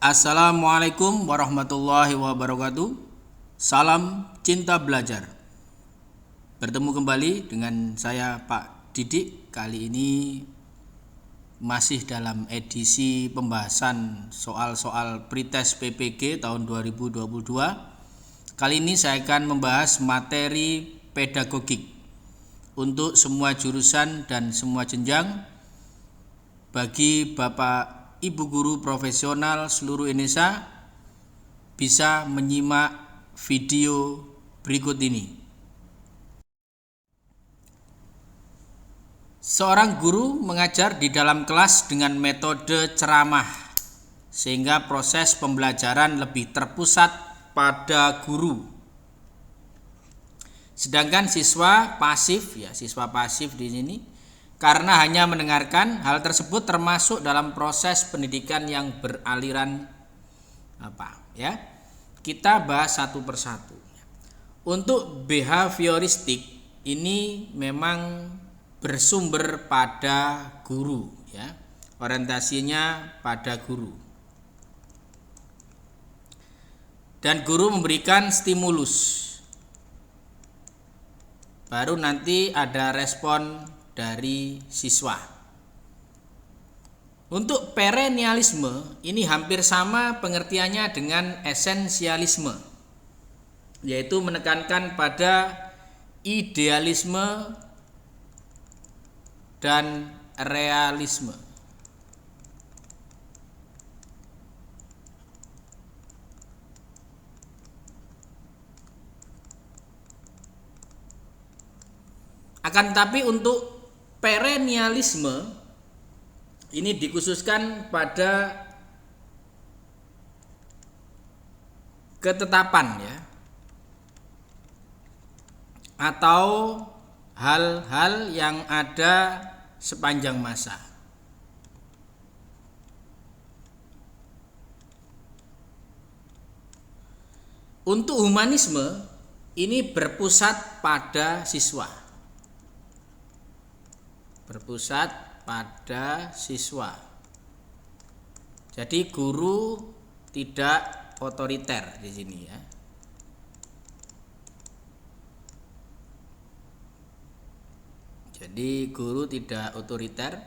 Assalamualaikum warahmatullahi wabarakatuh. Salam cinta belajar. Bertemu kembali dengan saya Pak Didik. Kali ini masih dalam edisi pembahasan soal-soal pretest PPG tahun 2022. Kali ini saya akan membahas materi pedagogik untuk semua jurusan dan semua jenjang bagi Bapak Ibu guru profesional seluruh Indonesia. Bisa menyimak video berikut ini. Seorang guru mengajar di dalam kelas dengan metode ceramah, sehingga proses pembelajaran lebih terpusat pada guru. Sedangkan siswa pasif di sini karena hanya mendengarkan. Hal tersebut termasuk dalam proses pendidikan yang beraliran Kita bahas satu persatu. Untuk behavioristik ini memang bersumber pada guru, orientasinya pada guru. Dan guru memberikan stimulus, baru nanti ada respon dari siswa. Untuk perennialisme ini hampir sama pengertiannya dengan esensialisme, yaitu menekankan pada idealisme dan realisme. Akan tetapi untuk perennialisme ini dikhususkan pada ketetapan atau hal-hal yang ada sepanjang masa. Untuk humanisme ini berpusat pada siswa. Jadi guru tidak otoriter di sini Jadi guru tidak otoriter.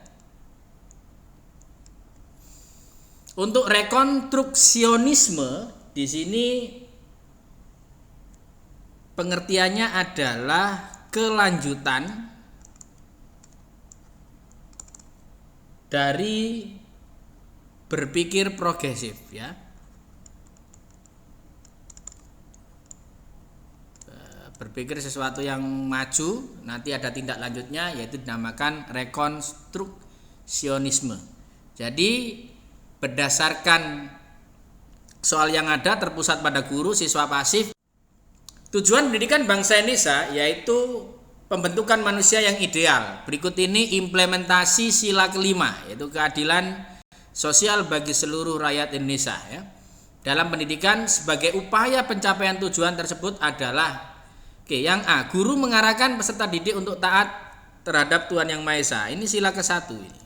Untuk rekonstruksionisme di sini pengertiannya adalah kelanjutan dari berpikir progresif Berpikir sesuatu yang maju, nanti ada tindak lanjutnya, yaitu dinamakan rekonstruksionisme. Jadi berdasarkan soal yang ada terpusat pada guru, siswa pasif. Tujuan pendidikan bangsa Indonesia yaitu pembentukan manusia yang ideal. Berikut ini implementasi sila kelima, yaitu keadilan sosial bagi seluruh rakyat Indonesia. Dalam pendidikan sebagai upaya pencapaian tujuan tersebut adalah yang A, guru mengarahkan peserta didik untuk taat terhadap Tuhan Yang Maha Esa. Ini sila ke-1 ini.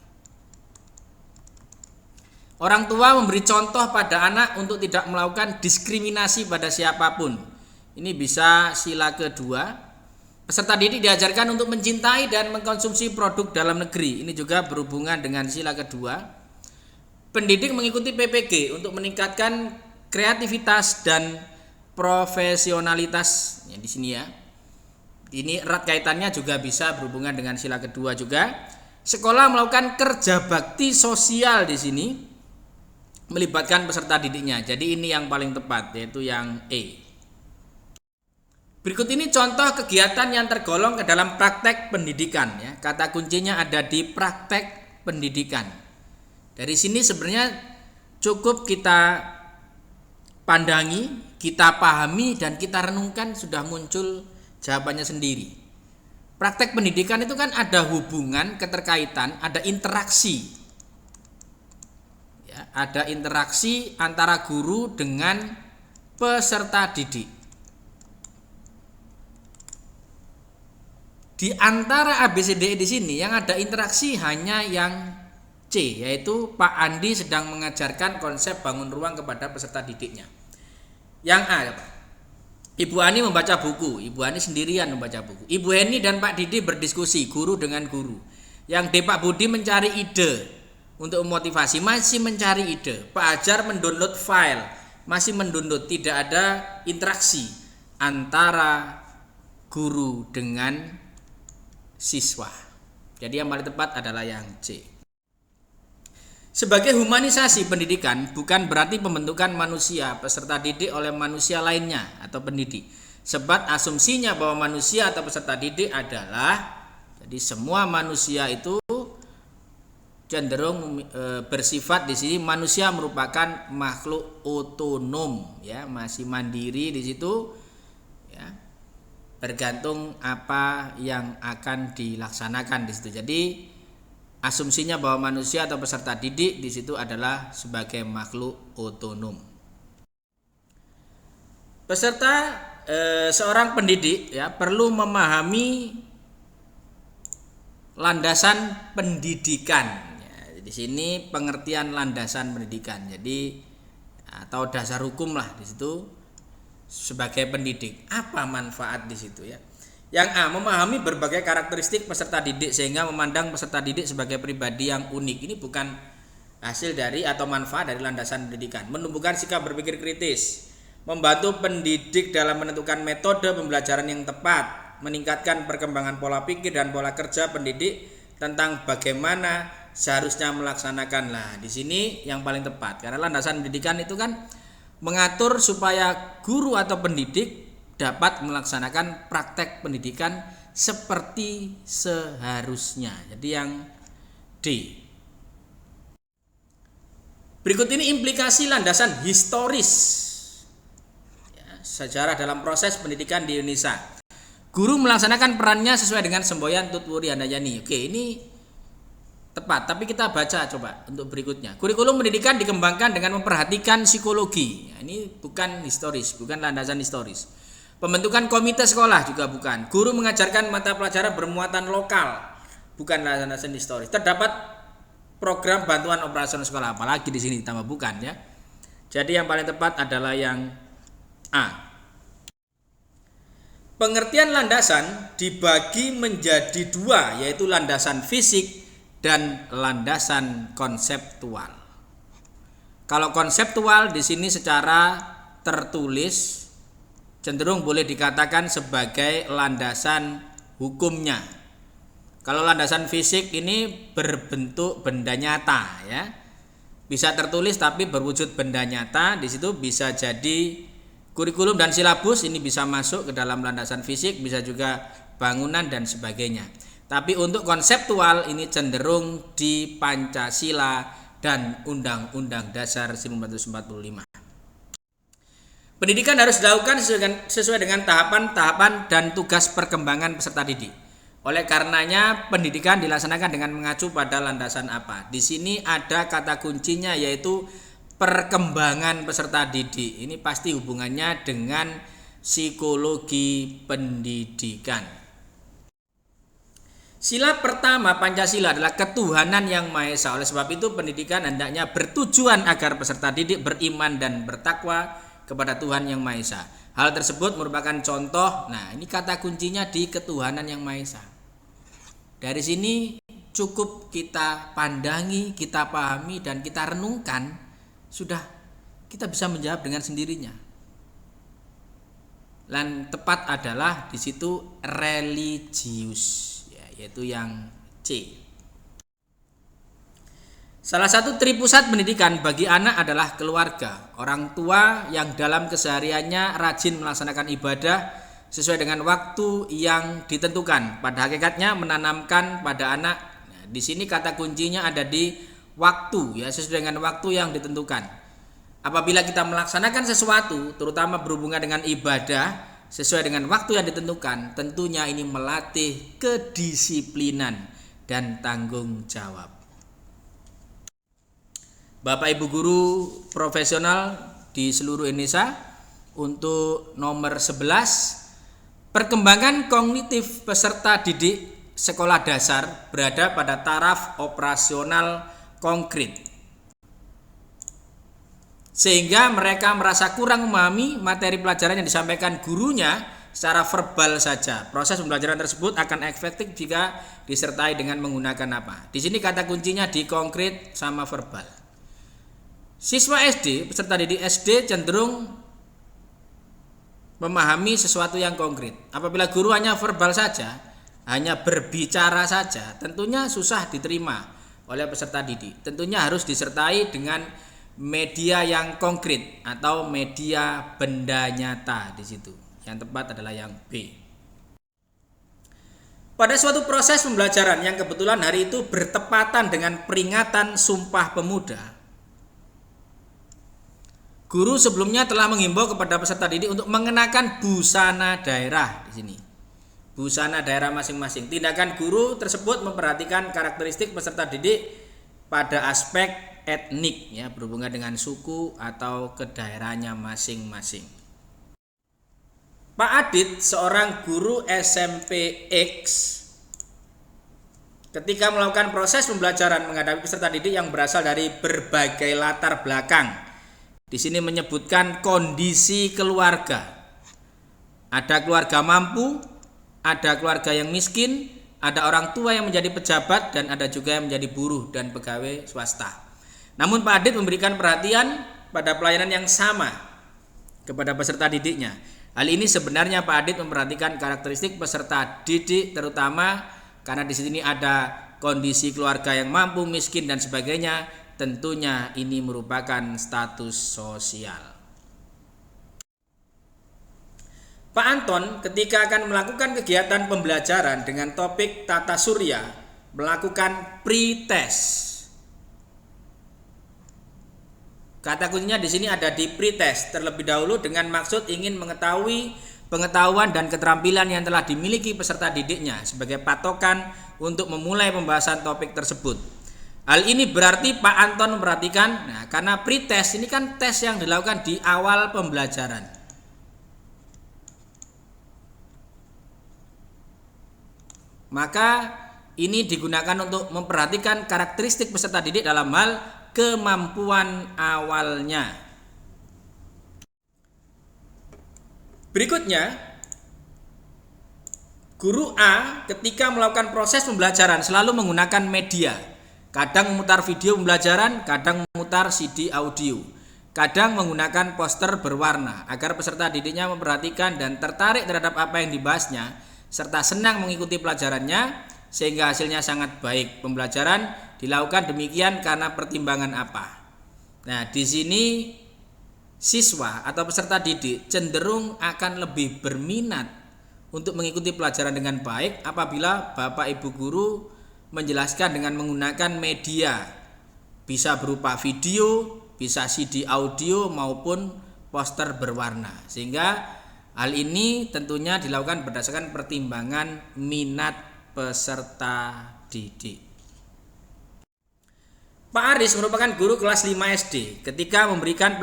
Orang tua memberi contoh pada anak untuk tidak melakukan diskriminasi pada siapapun. Ini bisa sila ke-2. Peserta didik diajarkan untuk mencintai dan mengkonsumsi produk dalam negeri. Ini juga berhubungan dengan sila ke-2. Pendidik mengikuti PPG untuk meningkatkan kreativitas dan profesionalitas di sini Ini erat kaitannya juga bisa berhubungan dengan sila kedua juga. Sekolah melakukan kerja bakti sosial di sini melibatkan peserta didiknya. Jadi ini yang paling tepat, yaitu yang E. Berikut ini contoh kegiatan yang tergolong ke dalam praktek pendidikan Kata kuncinya ada di praktek pendidikan. Dari sini sebenarnya cukup kita pandangi, kita pahami, dan kita renungkan, sudah muncul jawabannya sendiri. Praktek pendidikan itu kan ada hubungan, keterkaitan, ada interaksi. Ada interaksi antara guru dengan peserta didik. Di antara ABCDE di sini yang ada interaksi hanya yang C, yaitu Pak Andi sedang mengajarkan konsep bangun ruang kepada peserta didiknya. Yang A, Pak. Ibu Ani membaca buku. Ibu Ani sendirian membaca buku. Ibu Heni dan Pak Didi berdiskusi, guru dengan guru. Yang D, Pak Budi mencari ide untuk memotivasi, masih mencari ide. Pak Ajar mendownload file, masih mendownload, tidak ada interaksi antara guru dengan siswa. Jadi yang paling tepat adalah yang C. Sebagai humanisasi pendidikan bukan berarti pembentukan manusia peserta didik oleh manusia lainnya atau pendidik. Sebab asumsinya bahwa manusia atau peserta didik adalah, jadi semua manusia itu cenderung bersifat di sini manusia merupakan makhluk otonom, ya, masih mandiri di situ, ya, bergantung apa yang akan dilaksanakan di situ. Jadi asumsinya bahwa manusia atau peserta didik di situ adalah sebagai makhluk otonom. Seorang pendidik, ya, perlu memahami landasan pendidikan. Ya, di sini pengertian landasan pendidikan. Jadi atau dasar hukum lah di situ sebagai pendidik. Apa manfaat di situ, ya? Yang A, memahami berbagai karakteristik peserta didik sehingga memandang peserta didik sebagai pribadi yang unik. Ini bukan hasil dari atau manfaat dari landasan pendidikan. Menumbuhkan sikap berpikir kritis, membantu pendidik dalam menentukan metode pembelajaran yang tepat, meningkatkan perkembangan pola pikir dan pola kerja pendidik tentang bagaimana seharusnya melaksanakan. Lah, di sini yang paling tepat. Karena landasan pendidikan itu kan mengatur supaya guru atau pendidik dapat melaksanakan praktek pendidikan seperti seharusnya. Jadi yang D. Berikut ini implikasi landasan historis, ya, sejarah dalam proses pendidikan di Indonesia. Guru melaksanakan perannya sesuai dengan semboyan Tutwuri Handayani. Oke, ini tepat, tapi kita baca coba untuk berikutnya. Kurikulum pendidikan dikembangkan dengan memperhatikan psikologi. Ya, ini bukan historis, bukan landasan historis. Pembentukan komite sekolah juga bukan. Guru mengajarkan mata pelajaran bermuatan lokal, bukan landasan historis. Terdapat program bantuan operasional sekolah, apalagi di sini ditambah bukan, ya. Jadi yang paling tepat adalah yang A. Pengertian landasan dibagi menjadi dua, yaitu landasan fisik dan landasan konseptual. Kalau konseptual di sini secara tertulis cenderung boleh dikatakan sebagai landasan hukumnya. Kalau landasan fisik ini berbentuk benda nyata, ya. Bisa tertulis tapi berwujud benda nyata. Di situ bisa jadi kurikulum dan silabus, ini bisa masuk ke dalam landasan fisik, bisa juga bangunan dan sebagainya. Tapi untuk konseptual ini cenderung di Pancasila dan Undang-Undang Dasar 1945. Pendidikan harus dilakukan sesuai dengan tahapan-tahapan dan tugas perkembangan peserta didik. Oleh karenanya pendidikan dilaksanakan dengan mengacu pada landasan apa? Di sini ada kata kuncinya, yaitu perkembangan peserta didik. Ini pasti hubungannya dengan psikologi pendidikan. Sila pertama Pancasila adalah ketuhanan yang Maha Esa. Oleh sebab itu pendidikan hendaknya bertujuan agar peserta didik beriman dan bertakwa kepada Tuhan yang Maha Esa. Hal tersebut merupakan contoh. Nah, ini kata kuncinya di ketuhanan yang Maha Esa. Dari sini cukup kita pandangi, kita pahami, dan kita renungkan, sudah kita bisa menjawab dengan sendirinya. Dan tepat adalah di situ religius, ya, yaitu yang C. Salah satu tripusat pendidikan bagi anak adalah keluarga. Orang tua yang dalam kesehariannya rajin melaksanakan ibadah sesuai dengan waktu yang ditentukan. Pada hakikatnya menanamkan pada anak. Nah, di sini kata kuncinya ada di waktu, ya, sesuai dengan waktu yang ditentukan. Apabila kita melaksanakan sesuatu, terutama berhubungan dengan ibadah, sesuai dengan waktu yang ditentukan, tentunya ini melatih kedisiplinan dan tanggung jawab. Bapak Ibu guru profesional di seluruh Indonesia, untuk nomor 11, perkembangan kognitif peserta didik sekolah dasar berada pada taraf operasional konkret. Sehingga mereka merasa kurang memahami materi pelajaran yang disampaikan gurunya secara verbal saja. Proses pembelajaran tersebut akan efektif jika disertai dengan menggunakan apa? Di sini kata kuncinya di konkret sama verbal. Siswa SD, peserta didik SD cenderung memahami sesuatu yang konkret. Apabila guru hanya verbal saja, hanya berbicara saja, tentunya susah diterima oleh peserta didik. Tentunya harus disertai dengan media yang konkret atau media benda nyata di situ. Yang tepat adalah yang B. Pada suatu proses pembelajaran yang kebetulan hari itu bertepatan dengan peringatan Sumpah Pemuda, guru sebelumnya telah menghimbau kepada peserta didik untuk mengenakan busana daerah di sini. Busana daerah masing-masing. Tindakan guru tersebut memperhatikan karakteristik peserta didik pada aspek etnik, ya, berhubungan dengan suku atau kedaerahannya masing-masing. Pak Adit, seorang guru SMP X, ketika melakukan proses pembelajaran menghadapi peserta didik yang berasal dari berbagai latar belakang. Di sini menyebutkan kondisi keluarga. Ada keluarga mampu, ada keluarga yang miskin, ada orang tua yang menjadi pejabat, dan ada juga yang menjadi buruh dan pegawai swasta. Namun Pak Adit memberikan perhatian pada pelayanan yang sama kepada peserta didiknya. Hal ini sebenarnya Pak Adit memperhatikan karakteristik peserta didik, terutama karena di sini ada kondisi keluarga yang mampu, miskin, dan sebagainya. Tentunya ini merupakan status sosial. Pak Anton ketika akan melakukan kegiatan pembelajaran dengan topik tata surya melakukan pretest. Kata kuncinya di sini ada di pretest terlebih dahulu dengan maksud ingin mengetahui pengetahuan dan keterampilan yang telah dimiliki peserta didiknya sebagai patokan untuk memulai pembahasan topik tersebut. Hal ini berarti Pak Anton memperhatikan, karena pretest ini kan tes yang dilakukan di awal pembelajaran. Maka ini digunakan untuk memperhatikan karakteristik peserta didik dalam hal kemampuan awalnya. Berikutnya, guru A ketika melakukan proses pembelajaran selalu menggunakan media. Kadang memutar video pembelajaran, kadang memutar CD audio, kadang menggunakan poster berwarna agar peserta didiknya memperhatikan dan tertarik terhadap apa yang dibahasnya serta senang mengikuti pelajarannya sehingga hasilnya sangat baik. Pembelajaran dilakukan demikian karena pertimbangan apa? Nah, di sini siswa atau peserta didik cenderung akan lebih berminat untuk mengikuti pelajaran dengan baik apabila Bapak Ibu guru menjelaskan dengan menggunakan media, bisa berupa video, bisa CD audio maupun poster berwarna. Sehingga hal ini tentunya dilakukan berdasarkan pertimbangan minat peserta didik. Pak Aris merupakan guru kelas 5 SD. Ketika memberikan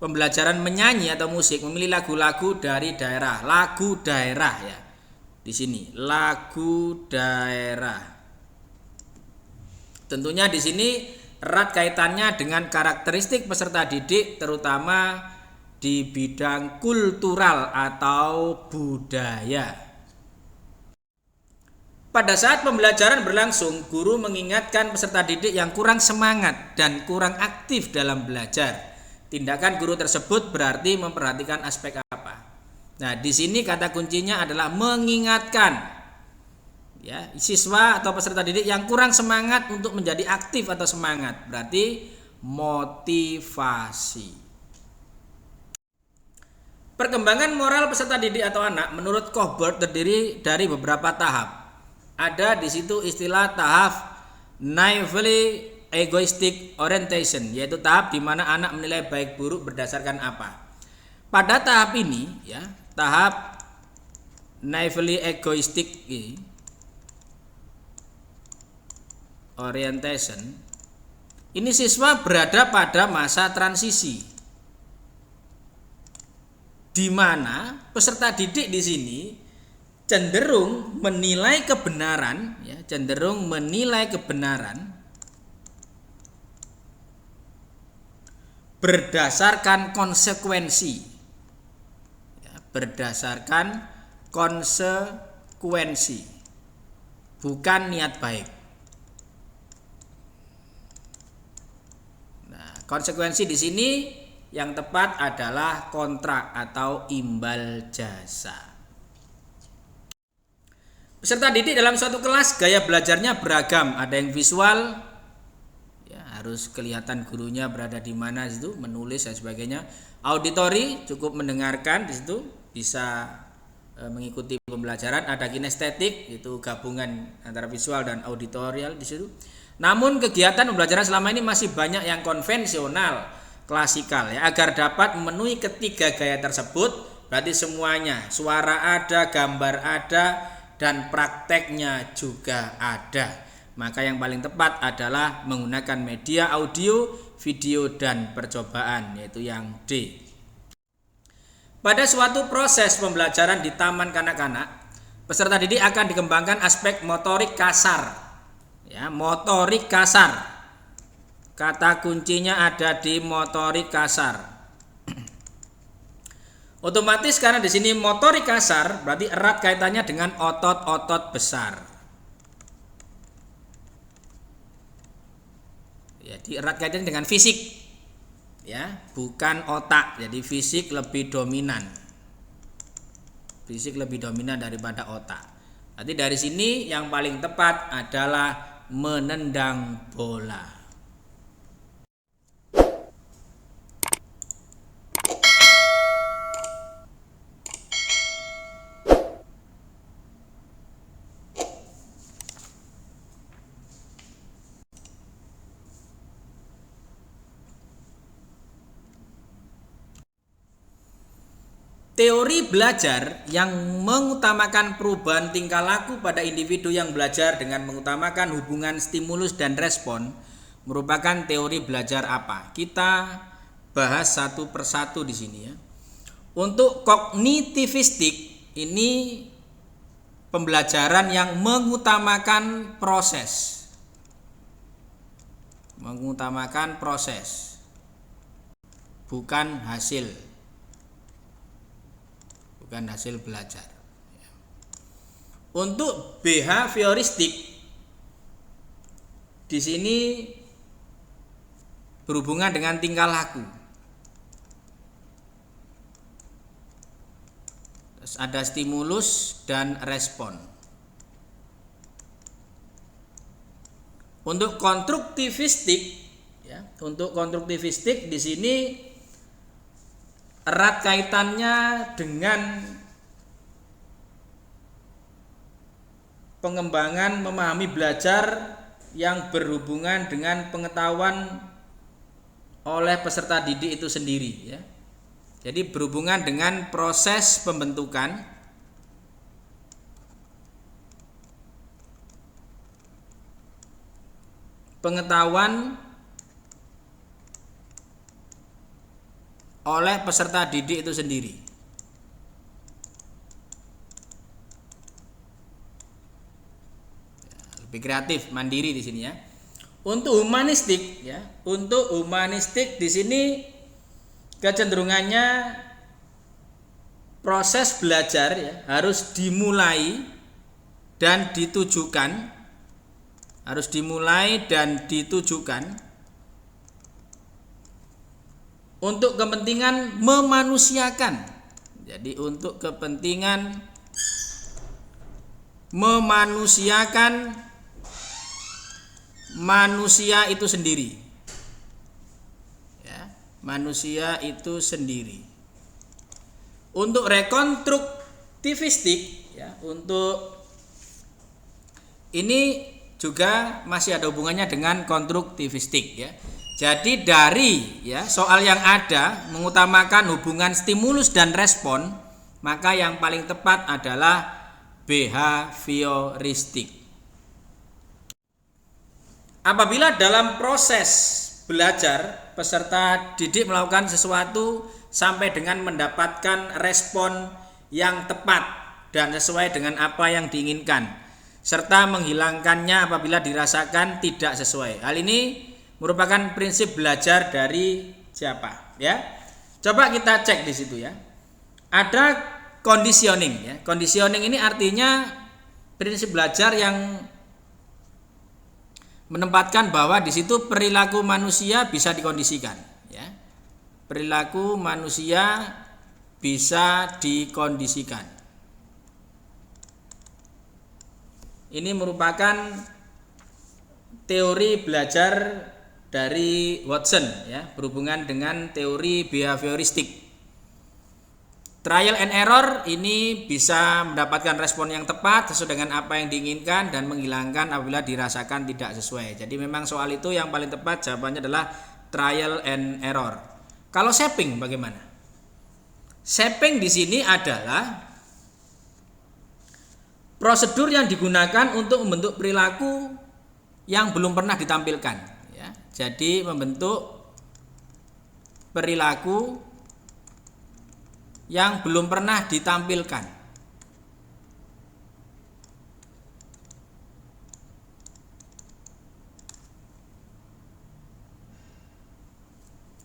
pembelajaran menyanyi atau musik, memilih lagu-lagu dari daerah, lagu daerah ya. Di sini lagu daerah. Tentunya di sini erat kaitannya dengan karakteristik peserta didik, terutama di bidang kultural atau budaya. Pada saat pembelajaran berlangsung, guru mengingatkan peserta didik yang kurang semangat dan kurang aktif dalam belajar. Tindakan guru tersebut berarti memperhatikan aspek apa? Nah, di sini kata kuncinya adalah mengingatkan ya, siswa atau peserta didik yang kurang semangat untuk menjadi aktif atau semangat. Berarti motivasi. Perkembangan moral peserta didik atau anak menurut Cohort terdiri dari beberapa tahap. Ada di situ istilah tahap naively egoistic orientation, yaitu tahap di mana anak menilai baik buruk berdasarkan apa. Pada tahap ini ya, tahap naively egoistic orientation, ini siswa berada pada masa transisi, di mana peserta didik di sini cenderung menilai kebenaran ya, berdasarkan konsekuensi. Ya, berdasarkan konsekuensi, bukan niat baik. Nah, konsekuensi di sini yang tepat adalah kontrak atau imbal jasa. Peserta didik dalam suatu kelas gaya belajarnya beragam, ada yang visual, ya, harus kelihatan gurunya berada di mana situ, menulis dan sebagainya. Auditori, cukup mendengarkan di situ, bisa mengikuti pembelajaran. Ada kinestetik, itu gabungan antara visual dan auditorial di situ. Namun kegiatan pembelajaran selama ini masih banyak yang konvensional, klasikal, ya. Agar dapat memenuhi ketiga gaya tersebut, berarti semuanya, suara ada, gambar ada, dan prakteknya juga ada. Maka yang paling tepat adalah menggunakan media audio, video, dan percobaan, yaitu yang D. Pada suatu proses pembelajaran di taman kanak-kanak, peserta didik akan dikembangkan aspek motorik kasar. Ya, motorik kasar. Kata kuncinya ada di motorik kasar. Otomatis karena di sini motorik kasar berarti erat kaitannya dengan otot-otot besar. Jadi erat kaitannya dengan fisik, ya, bukan otak. Jadi fisik lebih dominan. Fisik lebih dominan daripada otak. Berarti dari sini yang paling tepat adalah menendang bola. Teori belajar yang mengutamakan perubahan tingkah laku pada individu yang belajar dengan mengutamakan hubungan stimulus dan respon merupakan teori belajar apa? Kita bahas satu persatu di sini, ya. Untuk kognitivistik ini pembelajaran yang mengutamakan proses. Mengutamakan proses, bukan hasil. Bukan hasil belajar. Untuk behavioristik di sini berhubungan dengan tingkah laku. Terus ada stimulus dan respon. Untuk konstruktivistik, ya, untuk konstruktivistik di sini erat kaitannya dengan pengembangan memahami belajar yang berhubungan dengan pengetahuan oleh peserta didik itu sendiri, ya. Jadi berhubungan dengan proses pembentukan pengetahuan oleh peserta didik itu sendiri. Lebih kreatif, mandiri di sini, ya. Untuk humanistik, ya, untuk humanistik di sini kecenderungannya proses belajar, ya, harus dimulai dan ditujukan, harus dimulai dan ditujukan untuk kepentingan memanusiakan. Jadi untuk kepentingan memanusiakan manusia itu sendiri, ya, manusia itu sendiri. Untuk rekonstruktivistik, ya, untuk ini juga masih ada hubungannya dengan konstruktivistik, ya. Jadi dari, ya, soal yang ada mengutamakan hubungan stimulus dan respon, maka yang paling tepat adalah behavioristik. Apabila dalam proses belajar peserta didik melakukan sesuatu sampai dengan mendapatkan respon yang tepat dan sesuai dengan apa yang diinginkan, serta menghilangkannya apabila dirasakan tidak sesuai. Hal ini merupakan prinsip belajar dari siapa, ya. Coba kita cek di situ ya. Ada conditioning ya. Conditioning ini artinya prinsip belajar yang menempatkan bahwa di situ perilaku manusia bisa dikondisikan ya. Perilaku manusia bisa dikondisikan. Ini merupakan teori belajar dari Watson ya, berhubungan dengan teori behavioristik. Trial and error ini bisa mendapatkan respon yang tepat sesuai dengan apa yang diinginkan dan menghilangkan apabila dirasakan tidak sesuai. Jadi memang soal itu yang paling tepat jawabannya adalah trial and error. Kalau shaping bagaimana? Shaping di sini adalah prosedur yang digunakan untuk membentuk perilaku yang belum pernah ditampilkan ya. Jadi membentuk perilaku yang belum pernah ditampilkan.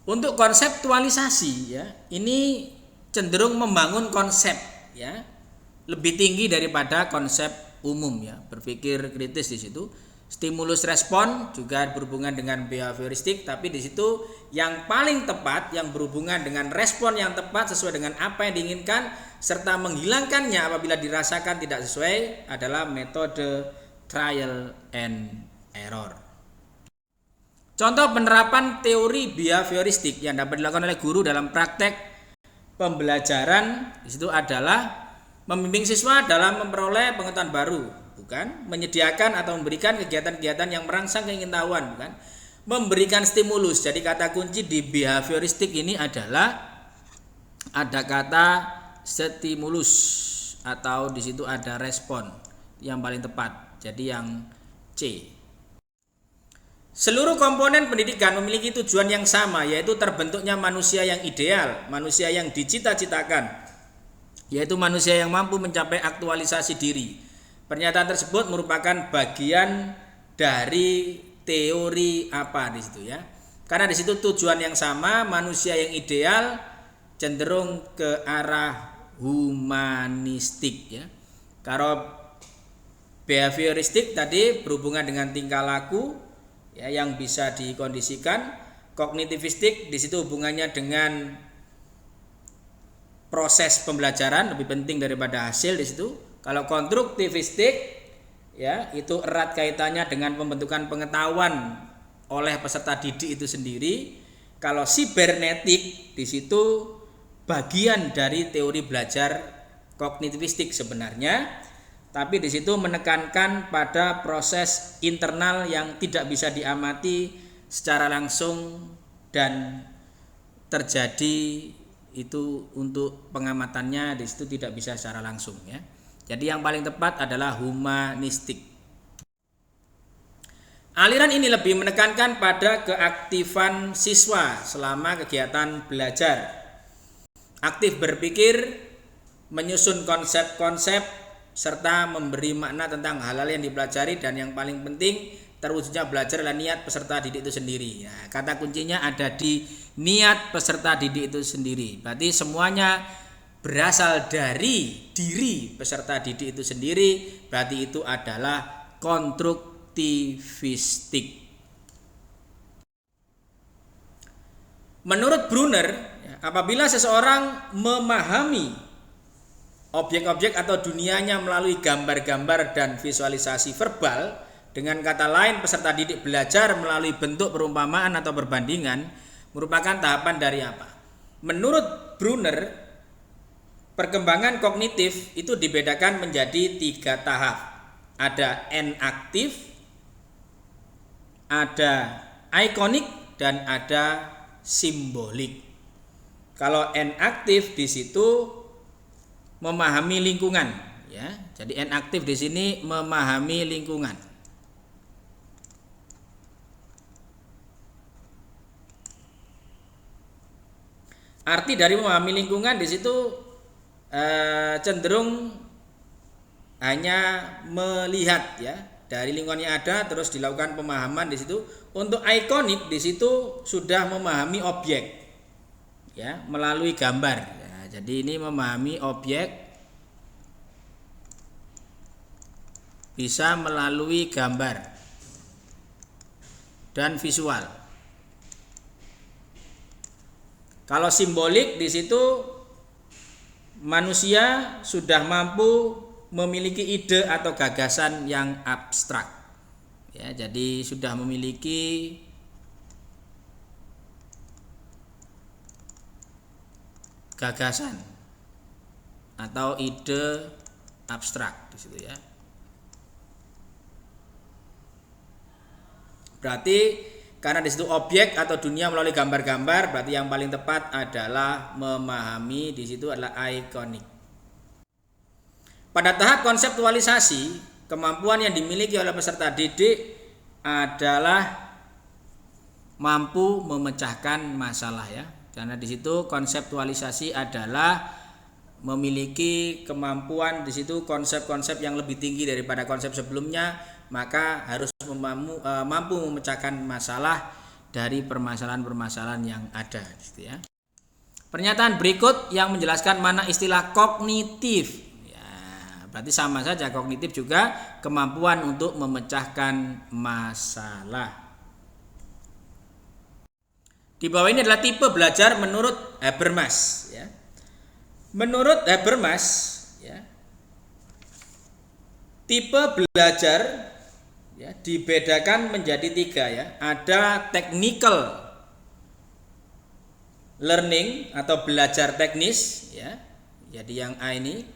Untuk konseptualisasi ya, ini cenderung membangun konsep ya, lebih tinggi daripada konsep umum ya, berpikir kritis di situ. Stimulus respon juga berhubungan dengan behavioristik, tapi di situ yang paling tepat yang berhubungan dengan respon yang tepat sesuai dengan apa yang diinginkan serta menghilangkannya apabila dirasakan tidak sesuai adalah metode trial and error. Contoh penerapan teori behavioristik yang dapat dilakukan oleh guru dalam praktek pembelajaran di situ adalah membimbing siswa dalam memperoleh pengetahuan baru, bukan menyediakan atau memberikan kegiatan-kegiatan yang merangsang keingintahuan, bukan memberikan stimulus. Jadi kata kunci di behavioristik ini adalah ada kata stimulus atau di situ ada respon yang paling tepat. Jadi yang C. Seluruh komponen pendidikan memiliki tujuan yang sama, yaitu terbentuknya manusia yang ideal, manusia yang dicita-citakan, yaitu manusia yang mampu mencapai aktualisasi diri. Pernyataan tersebut merupakan bagian dari teori apa di situ ya. Karena di situ tujuan yang sama, manusia yang ideal cenderung ke arah humanistik ya. Kalau behavioristik tadi berhubungan dengan tingkah laku ya yang bisa dikondisikan. Kognitivistik di situ hubungannya dengan proses pembelajaran, lebih penting daripada hasil di situ. Kalau konstruktivistik ya itu erat kaitannya dengan pembentukan pengetahuan oleh peserta didik itu sendiri. Kalau sibernetik di situ bagian dari teori belajar kognitivistik sebenarnya, tapi di situ menekankan pada proses internal yang tidak bisa diamati secara langsung dan terjadi itu untuk pengamatannya di situ tidak bisa secara langsung ya. Jadi yang paling tepat adalah humanistik. Aliran ini lebih menekankan pada keaktifan siswa selama kegiatan belajar. Aktif berpikir, menyusun konsep-konsep serta memberi makna tentang hal-hal yang dipelajari, dan yang paling penting terwujudnya belajar adalah niat peserta didik itu sendiri. Nah, kata kuncinya ada di niat peserta didik itu sendiri. Berarti semuanya berasal dari diri peserta didik itu sendiri. Berarti itu adalah konstruktivistik. Menurut Brunner, apabila seseorang memahami objek-objek atau dunianya melalui gambar-gambar dan visualisasi verbal, dengan kata lain peserta didik belajar melalui bentuk perumpamaan atau perbandingan, merupakan tahapan dari apa? Menurut Brunner, perkembangan kognitif itu dibedakan menjadi 3 tahap. Ada enaktif, ada ikonik, dan ada simbolik. Kalau enaktif di situ memahami lingkungan, ya. Jadi enaktif di sini memahami lingkungan. Arti dari memahami lingkungan di situ cenderung hanya melihat ya, dari lingkungannya ada, terus dilakukan pemahaman di situ. Untuk ikonik di situ sudah memahami objek, ya, melalui gambar. Ya, jadi ini memahami objek bisa melalui gambar dan visual. Kalau simbolik di situ manusia sudah mampu memiliki ide atau gagasan yang abstrak. Ya, jadi sudah memiliki gagasan atau ide abstrak di situ ya. Berarti karena di situ objek atau dunia melalui gambar-gambar, berarti yang paling tepat adalah memahami di situ adalah ikonik. Pada tahap konseptualisasi, kemampuan yang dimiliki oleh peserta didik adalah mampu memecahkan masalah ya. Karena di situ konseptualisasi adalah memiliki kemampuan di situ konsep-konsep yang lebih tinggi daripada konsep sebelumnya, maka harus mampu memecahkan masalah dari permasalahan-permasalahan yang ada gitu ya. Pernyataan berikut yang menjelaskan mana istilah kognitif. Ya, berarti sama saja, kognitif juga kemampuan untuk memecahkan masalah. Di bawah ini adalah tipe belajar menurut Habermas ya. Menurut Habermas ya, tipe belajar ya, dibedakan menjadi 3 ya. Ada technical learning atau belajar teknis ya. Jadi yang A ini.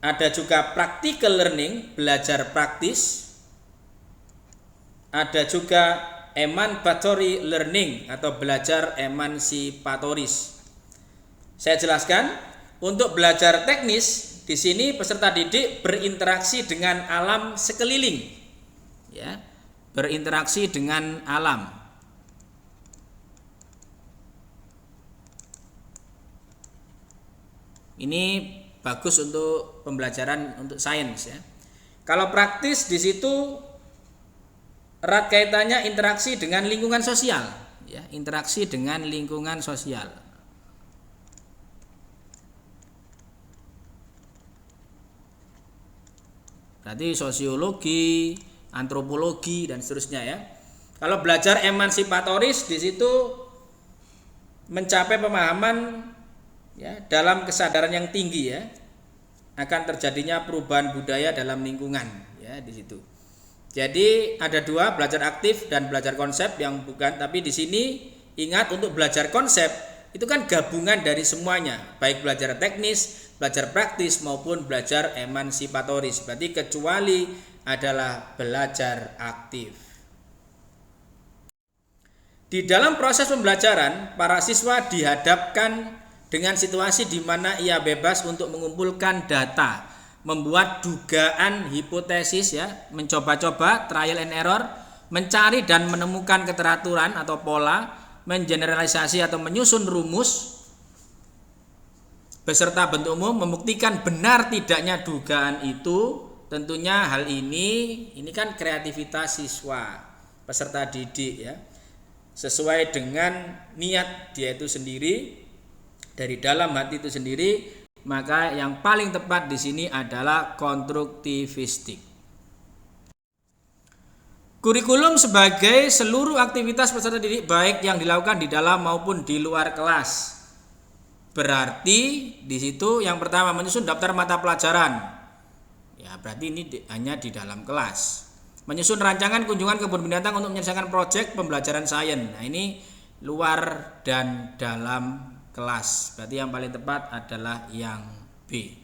Ada juga practical learning, belajar praktis. Ada juga emancipatory learning atau belajar emansipatoris. Saya jelaskan, untuk belajar teknis di sini peserta didik berinteraksi dengan alam sekeliling. Ya, berinteraksi dengan alam. Ini bagus untuk pembelajaran untuk sains ya. Kalau praktis di situ erat kaitannya interaksi dengan lingkungan sosial ya, interaksi dengan lingkungan sosial. Berarti sosiologi, antropologi dan seterusnya ya. Kalau belajar emansipatoris di situ mencapai pemahaman ya dalam kesadaran yang tinggi ya akan terjadinya perubahan budaya dalam lingkungan ya di situ. Jadi ada 2, belajar aktif dan belajar konsep yang bukan, tapi di sini ingat untuk belajar konsep itu kan gabungan dari semuanya, baik belajar teknis, belajar praktis maupun belajar emansipatoris. Berarti kecuali adalah belajar aktif. Di dalam proses pembelajaran, para siswa dihadapkan dengan situasi di mana ia bebas untuk mengumpulkan data, membuat dugaan hipotesis ya, mencoba-coba trial and error, mencari dan menemukan keteraturan atau pola, mengeneralisasi atau menyusun rumus beserta bentuk umum, membuktikan benar tidaknya dugaan itu. Tentunya hal ini kan kreativitas siswa peserta didik ya, sesuai dengan niat dia itu sendiri, dari dalam hati itu sendiri. Maka yang paling tepat di sini adalah konstruktivistik. Kurikulum sebagai seluruh aktivitas peserta didik baik yang dilakukan di dalam maupun di luar kelas. Berarti di situ yang pertama menyusun daftar mata pelajaran. Ya, berarti ini hanya di dalam kelas. Menyusun rancangan kunjungan kebun binatang untuk menyelesaikan proyek pembelajaran sains. Nah, ini luar dan dalam kelas. Berarti yang paling tepat adalah yang B.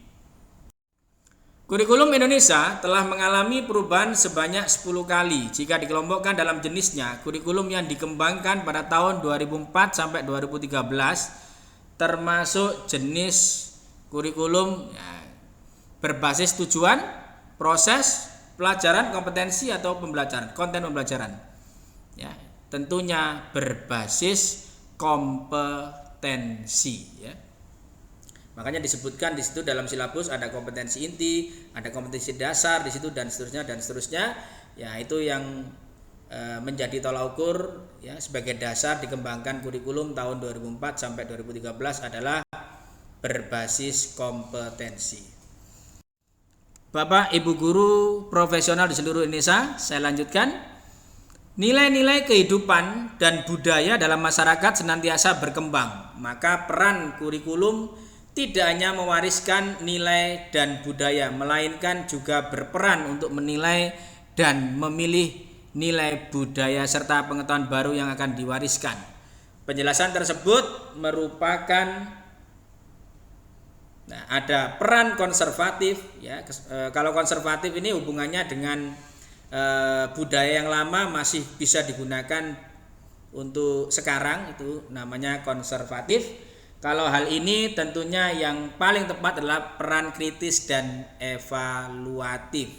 Kurikulum Indonesia telah mengalami perubahan sebanyak 10 kali jika dikelompokkan dalam jenisnya. Kurikulum yang dikembangkan pada tahun 2004 sampai 2013 termasuk jenis kurikulum ya, berbasis tujuan, proses, pelajaran, kompetensi atau pembelajaran, konten pembelajaran. Ya, tentunya berbasis kompetensi ya. Makanya disebutkan di situ dalam silabus ada kompetensi inti, ada kompetensi dasar di situ dan seterusnya. Ya, itu yang menjadi tolak ukur ya sebagai dasar dikembangkan kurikulum tahun 2004 sampai 2013 adalah berbasis kompetensi. Bapak Ibu guru profesional di seluruh Indonesia, saya lanjutkan. Nilai-nilai kehidupan dan budaya dalam masyarakat senantiasa berkembang, maka peran kurikulum tidak hanya mewariskan nilai dan budaya, melainkan juga berperan untuk menilai dan memilih nilai budaya serta pengetahuan baru yang akan diwariskan. Penjelasan tersebut merupakan ada peran konservatif ya. Kalau konservatif ini hubungannya dengan budaya yang lama masih bisa digunakan untuk sekarang, itu namanya konservatif. Kalau hal ini tentunya yang paling tepat adalah peran kritis dan evaluatif,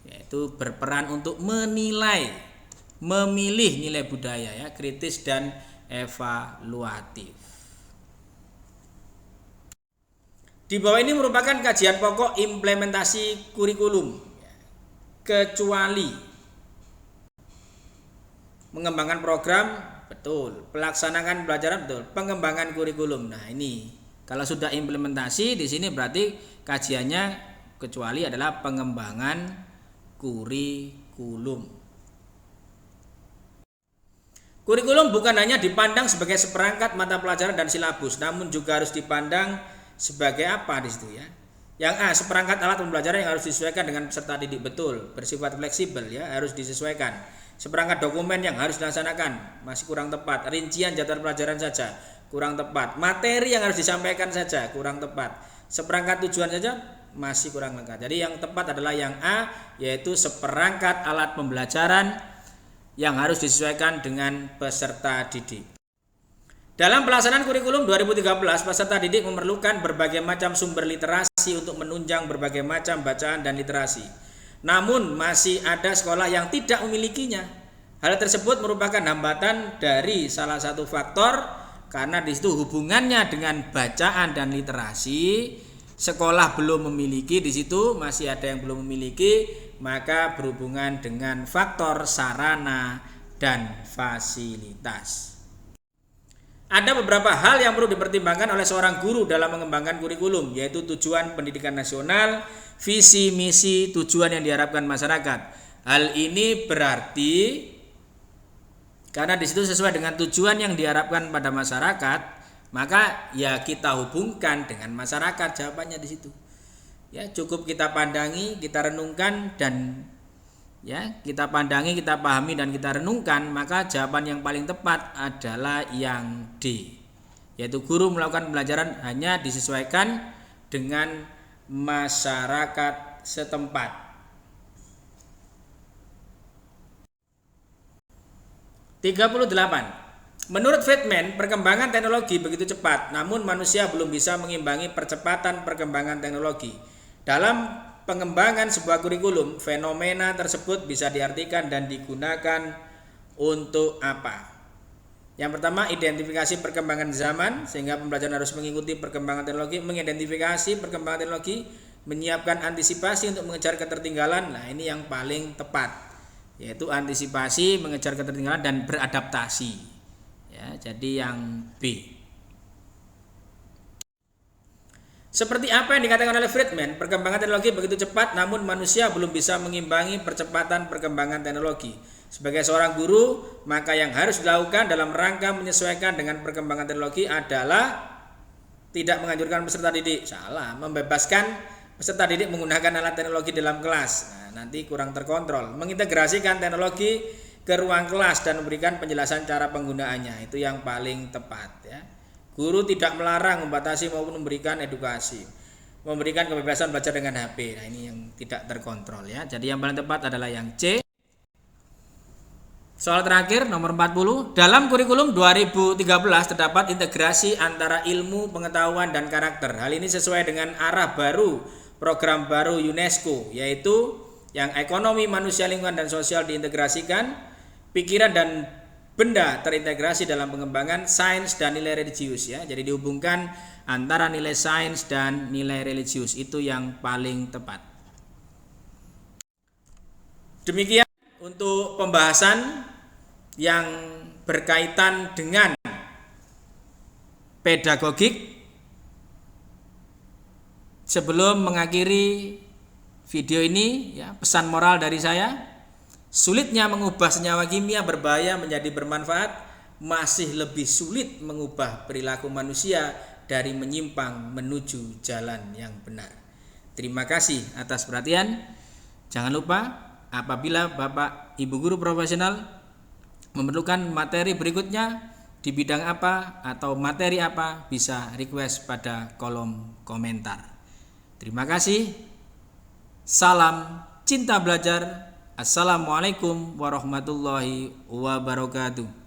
yaitu berperan untuk menilai, memilih nilai budaya ya, kritis dan evaluatif. Di bawah ini merupakan kajian pokok implementasi kurikulum, kecuali mengembangkan program betul, pelaksanakan pelajaran betul, pengembangan kurikulum. Nah, ini kalau sudah implementasi di sini berarti kajiannya kecuali adalah pengembangan kurikulum. Kurikulum bukan hanya dipandang sebagai seperangkat mata pelajaran dan silabus, namun juga harus dipandang sebagai apa di situ ya. Yang A, seperangkat alat pembelajaran yang harus disesuaikan dengan peserta didik, betul, bersifat fleksibel ya, harus disesuaikan. Seperangkat dokumen yang harus dilaksanakan, masih kurang tepat. Rincian jadwal pelajaran saja, kurang tepat. Materi yang harus disampaikan saja, kurang tepat. Seperangkat tujuan saja, masih kurang lengkap. Jadi yang tepat adalah yang A, yaitu seperangkat alat pembelajaran yang harus disesuaikan dengan peserta didik. Dalam pelaksanaan kurikulum 2013, peserta didik memerlukan berbagai macam sumber literasi untuk menunjang berbagai macam bacaan dan literasi. Namun masih ada sekolah yang tidak memilikinya. Hal tersebut merupakan hambatan dari salah satu faktor karena di situ hubungannya dengan bacaan dan literasi. Sekolah belum memiliki, di situ masih ada yang belum memiliki, maka berhubungan dengan faktor sarana dan fasilitas. Ada beberapa hal yang perlu dipertimbangkan oleh seorang guru dalam mengembangkan kurikulum, yaitu tujuan pendidikan nasional, visi, misi, tujuan yang diharapkan masyarakat. Hal ini berarti karena di situ sesuai dengan tujuan yang diharapkan pada masyarakat, maka ya kita hubungkan dengan masyarakat, jawabannya di situ. Ya, cukup kita pandangi, kita renungkan dan ya, kita pandangi, kita pahami dan kita renungkan, maka jawaban yang paling tepat adalah yang D, yaitu guru melakukan pembelajaran hanya disesuaikan dengan masyarakat setempat. 38. Menurut Friedman, perkembangan teknologi begitu cepat, namun manusia belum bisa mengimbangi percepatan perkembangan teknologi. Dalam pengembangan sebuah kurikulum, fenomena tersebut bisa diartikan dan digunakan untuk apa? Yang pertama, identifikasi perkembangan zaman, sehingga pembelajaran harus mengikuti perkembangan teknologi, mengidentifikasi perkembangan teknologi, menyiapkan antisipasi untuk mengejar ketertinggalan. Nah, ini yang paling tepat, yaitu antisipasi, mengejar ketertinggalan dan beradaptasi. Ya, jadi yang B. Seperti apa yang dikatakan oleh Friedman, perkembangan teknologi begitu cepat namun manusia belum bisa mengimbangi percepatan perkembangan teknologi. Sebagai seorang guru, maka yang harus dilakukan dalam rangka menyesuaikan dengan perkembangan teknologi adalah tidak menganjurkan peserta didik, salah, membebaskan peserta didik menggunakan alat teknologi dalam kelas. Nah, nanti kurang terkontrol. Mengintegrasikan teknologi ke ruang kelas dan memberikan penjelasan cara penggunaannya, itu yang paling tepat ya. Guru tidak melarang, membatasi maupun memberikan edukasi, memberikan kebebasan belajar dengan HP. Nah, ini yang tidak terkontrol ya. Jadi yang paling tepat adalah yang C. Soal terakhir nomor 40. Dalam kurikulum 2013 terdapat integrasi antara ilmu, pengetahuan dan karakter. Hal ini sesuai dengan arah baru program baru UNESCO, yaitu yang ekonomi, manusia, lingkungan dan sosial diintegrasikan, pikiran dan benda terintegrasi dalam pengembangan sains dan nilai religius ya. Jadi dihubungkan antara nilai sains dan nilai religius, itu yang paling tepat. Demikian untuk pembahasan yang berkaitan dengan pedagogik. Sebelum mengakhiri video ini ya, pesan moral dari saya, sulitnya mengubah senyawa kimia berbahaya menjadi bermanfaat, masih lebih sulit mengubah perilaku manusia dari menyimpang menuju jalan yang benar. Terima kasih atas perhatian. Jangan lupa, apabila Bapak Ibu guru profesional memerlukan materi berikutnya di bidang apa atau materi apa, bisa request pada kolom komentar. Terima kasih. Salam cinta belajar. Assalamualaikum warahmatullahi wabarakatuh.